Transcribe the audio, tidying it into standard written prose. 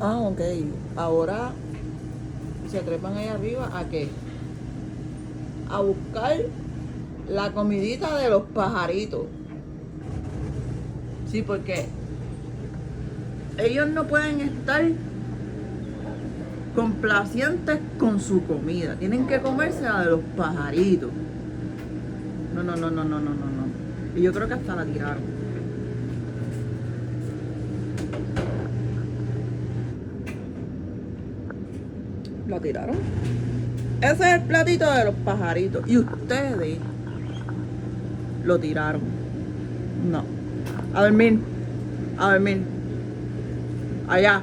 Ah, ok. Ahora se trepan ahí arriba ¿a qué? A buscar la comidita de los pajaritos. Sí, porque ellos no pueden estar complacientes con su comida. Tienen que comerse la de los pajaritos. No, no, no, no, no, no, no, no. Y yo creo que hasta la tiraron. ¿La tiraron? Ese es el platito de los pajaritos. Y ustedes lo tiraron. No. A dormir. A dormir. Allá.